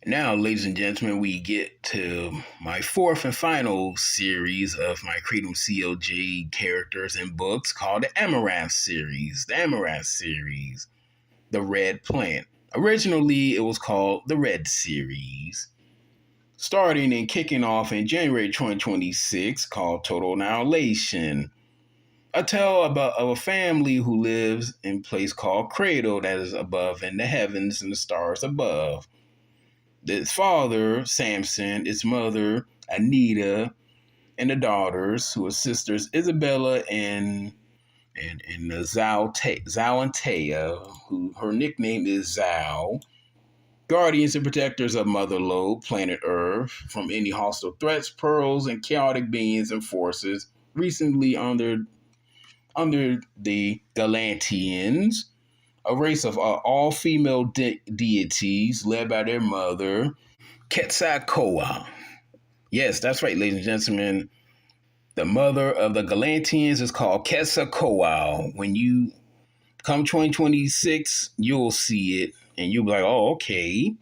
Now, ladies and gentlemen, we get to my fourth and final series of my Kratom CLJ characters and books called the Amaranth Series. The Amaranth Series, the Red Plant. Originally, it was called the Red Series. Starting and kicking off in January 2026, called Total Annihilation. A tale of a family who lives in a place called Cradle that is above in the heavens and the stars above. His father, Samson, his mother, Anita, and the daughters, who are sisters, Isabella and Zao and Taya, who her nickname is Zao, guardians and protectors of Mother Lode, planet Earth, from any hostile threats, pearls, and chaotic beings and forces recently under the Galantians, a race of all-female deities led by their mother, Quetzalcoatl. Yes, that's right, ladies and gentlemen. The mother of the Galantians is called Quetzalcoatl. When you come 2026, you'll see it, and you'll be like, oh, okay.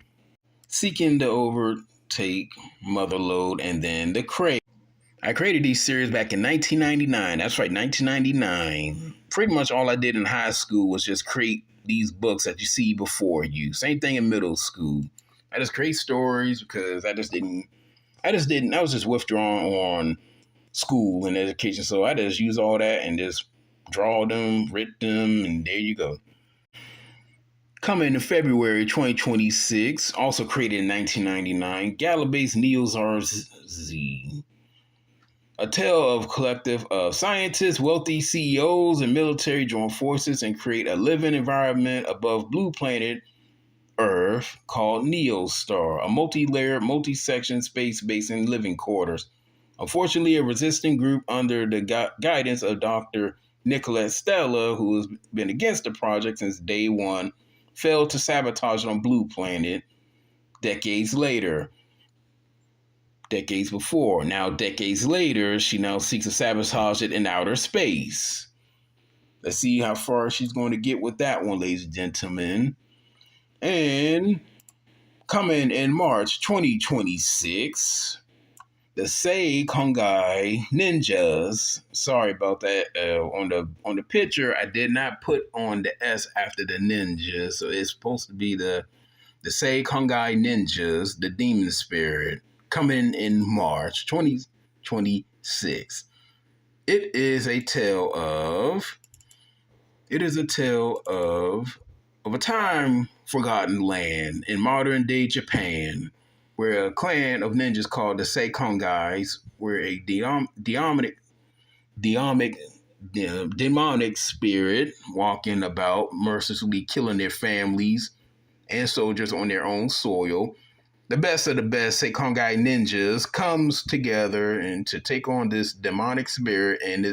Seeking to overtake Mother Lode and then the Cradle. I created these series back in 1999. That's right, 1999. Pretty much all I did in high school was just create these books that you see before you. Same thing in middle school. I just create stories because I was just withdrawn on school and education. So I just use all that and just draw them, write them, and there you go. Coming in February 2026, also created in 1999, Gala-based Neo-Zarz, a tale of collective of scientists, wealthy CEOs, and military join forces and create a living environment above blue planet Earth called Neostar, a multi-layered, multi-section space-based living quarters. Unfortunately, a resistant group under the guidance of Dr. Nicolette Stella, who has been against the project since day one, failed to sabotage it on Blue Planet decades later. Decades before. Now, decades later, she now seeks to sabotage it in outer space. Let's see how far she's going to get with that one, ladies and gentlemen. And coming in March 2026, the Sei Kongai Ninjas. Sorry about that. On the picture, I did not put on the S after the ninja, so it's supposed to be the Sei Kongai Ninjas, the Demon Spirit, coming in March 2026. It is a tale of a time forgotten land in modern day Japan, where a clan of ninjas called the Seikongais were a demonic spirit walking about, mercilessly killing their families and soldiers on their own soil. The best of the best Seikongai ninjas comes together and to take on this demonic spirit and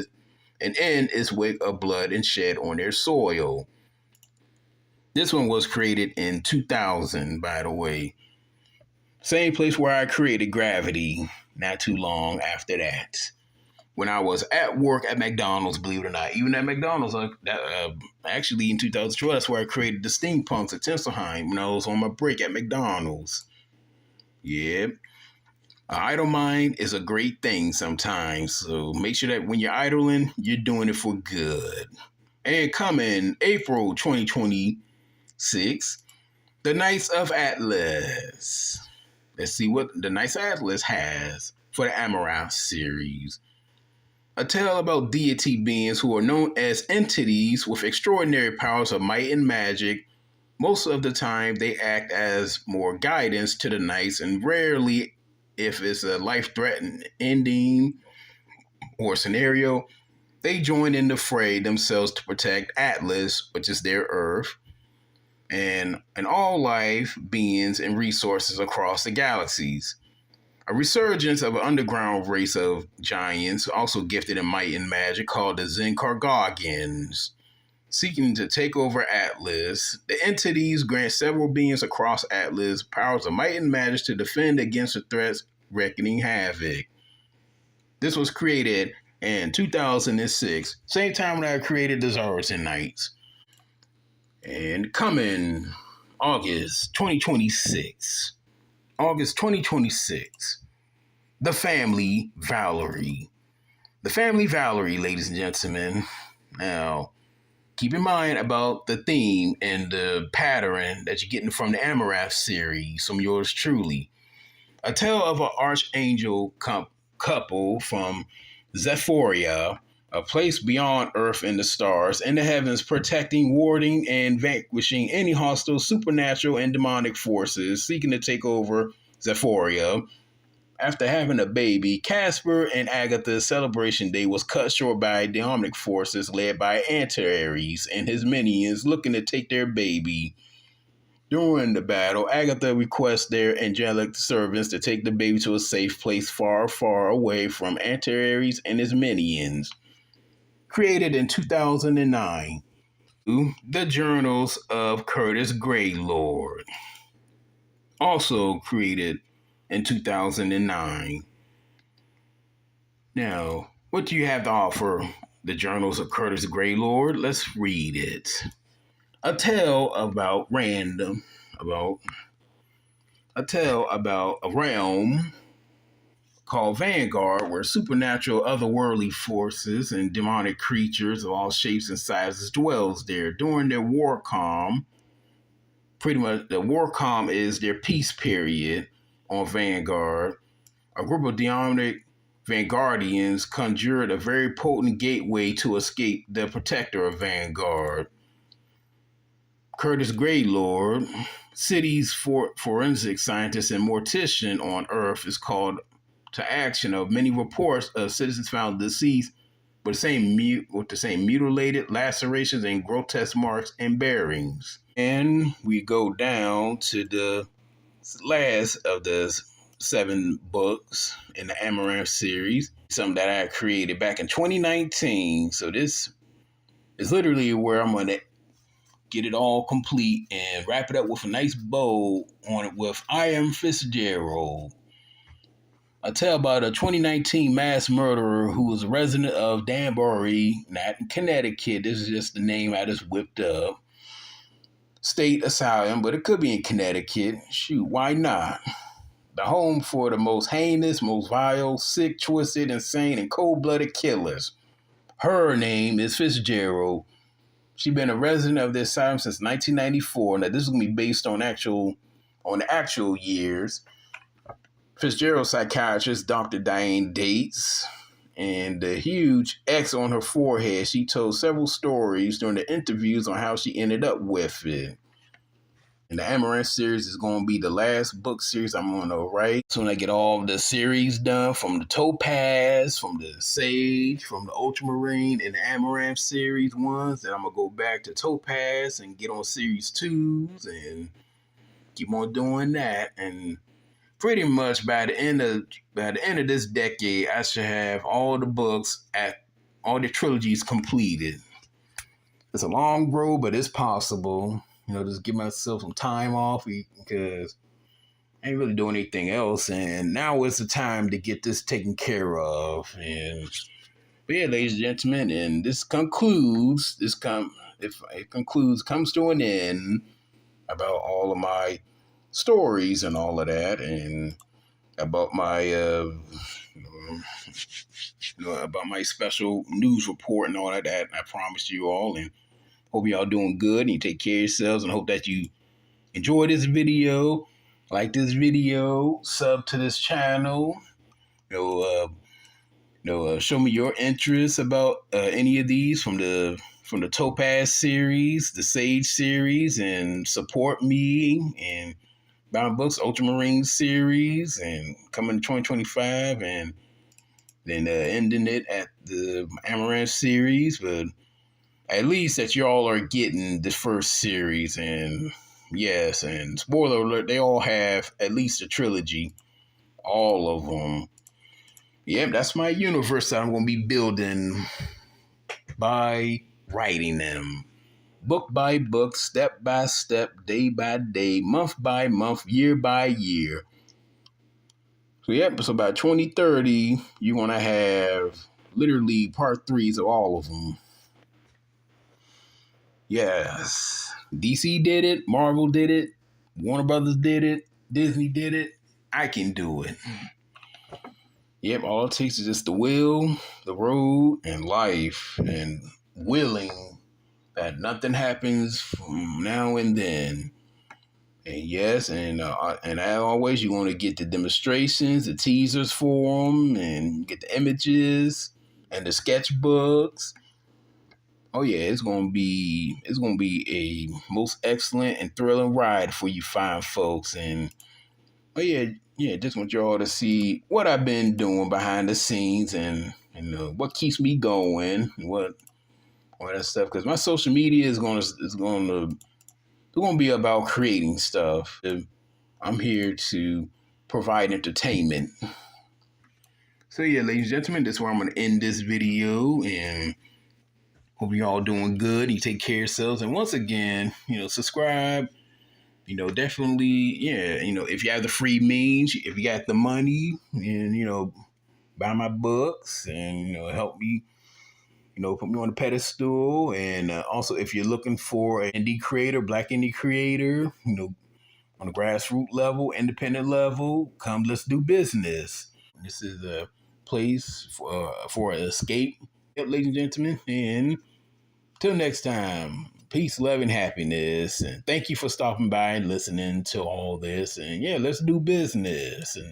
end its wake of blood and shed on their soil. This one was created in 2000, by the way. Same place where I created Gravity not too long after that. When I was at work at McDonald's, believe it or not. Even at McDonald's, actually in 2012, that's where I created the Steampunks at Tinselheim when I was on my break at McDonald's. Yeah. Idle mind is a great thing sometimes, so make sure that when you're idling, you're doing it for good. And coming April 2026, the Knights of Atlas. Let's see what the Knights of Atlas has for the Amaranth series. A tale about deity beings who are known as entities with extraordinary powers of might and magic. Most of the time, they act as more guidance to the knights, and rarely, if it's a life-threatening ending or scenario, they join in the fray themselves to protect Atlas, which is their Earth, and all life beings and resources across the galaxies. A resurgence of an underground race of giants, also gifted in might and magic, called the Zenkargagans. Seeking to take over Atlas, the entities grant several beings across Atlas powers of might and magic to defend against the threats wreaking havoc. This was created in 2006, same time when I created the Zards Knights. And coming August 2026, August 2026. The Family Valerie. The Family Valerie, ladies and gentlemen. Now, keep in mind about the theme and the pattern that you're getting from the Amaranth series from yours truly. A tale of an archangel couple from Zephyria, a place beyond Earth and the stars, and the heavens, protecting, warding, and vanquishing any hostile supernatural and demonic forces seeking to take over Zephyria. After having a baby, Casper and Agatha's celebration day was cut short by demonic forces led by Antares and his minions looking to take their baby. During the battle, Agatha requests their angelic servants to take the baby to a safe place far, far away from Antares and his minions. Created in 2009. The Journals of Curtis Greylord. Also created in 2009. Now, what do you have to offer? The Journals of Curtis Greylord? Let's read it. A tale about a realm called Vanguard, where supernatural otherworldly forces and demonic creatures of all shapes and sizes dwells there. During their war calm, pretty much the war calm is their peace period on Vanguard, a group of demonic Vanguardians conjured a very potent gateway to escape the protector of Vanguard. Curtis Greylord, city's forensic scientist and mortician on Earth, is called to action of many reports of citizens found deceased with the same mutilated lacerations and grotesque marks and bearings. And we go down to the last of the 7 books in the Amaranth series, something that I created back in 2019. So this is literally where I'm going to get it all complete and wrap it up with a nice bow on it with I Am Fitzgerald. I tell about a 2019 mass murderer who was a resident of Danbury, not in Connecticut. This is just the name I just whipped up. State asylum, but it could be in Connecticut. Shoot, why not? The home for the most heinous, most vile, sick, twisted, insane, and cold-blooded killers. Her name is Fitzgerald. She's been a resident of this asylum since 1994. Now, this is going to be based on the actual years. Fitzgerald's psychiatrist, Dr. Diane Dates, and the huge X on her forehead. She told several stories during the interviews on how she ended up with it. And the Amaranth series is going to be the last book series I'm going to write. So when I get all the series done, from the Topaz, from the Sage, from the Ultramarine, and the Amaranth series ones, then I'm going to go back to Topaz and get on series 2s and keep on doing that. And pretty much by the end of this decade, I should have all the books all the trilogies completed. It's a long road, but it's possible. Just give myself some time off because I ain't really doing anything else. And now is the time to get this taken care of. But yeah, ladies and gentlemen, and this comes to an end about all of my stories and all of that, and about my about my special news report and all of that. I promised you all, and hope y'all doing good and you take care of yourselves, and hope that you enjoy this video, like this video, sub to this channel. Show me your interest about any of these from the Topaz series, the Sage series, and support me and Bound Books Ultramarine series, and coming to 2025, and then ending it at the Amaranth series. But at least that y'all are getting the first series, and yes, and spoiler alert, they all have at least a trilogy, all of them. Yep, that's my universe that I'm going to be building by writing them. Book by book, step by step, day by day, month by month, year by year. So by 2030, you're going to have literally part 3s of all of them. Yes. DC did it. Marvel did it. Warner Brothers did it. Disney did it. I can do it. Yep, all it takes is just the will, the road, and life, and willing that nothing happens from now and then. And yes, and as always, you want to get the demonstrations, the teasers for them, and get the images and the sketchbooks. Oh yeah, it's gonna be a most excellent and thrilling ride for you fine folks. And oh yeah, just want y'all to see what I've been doing behind the scenes and what keeps me going, what all that stuff. Because my social media is gonna be about creating stuff. I'm here to provide entertainment. So yeah, ladies and gentlemen, this is where I'm gonna end this video, and hope you all doing good. You take care of yourselves, and once again, subscribe. Definitely, yeah. If you have the free means, if you got the money, and buy my books, and help me, put me on the pedestal. And also, if you're looking for an indie creator, black indie creator, on a grassroots level, independent level, come let's do business. This is a place for an escape, yep, ladies and gentlemen. And till next time, peace, love, and happiness. And thank you for stopping by and listening to all this. And yeah, let's do business. And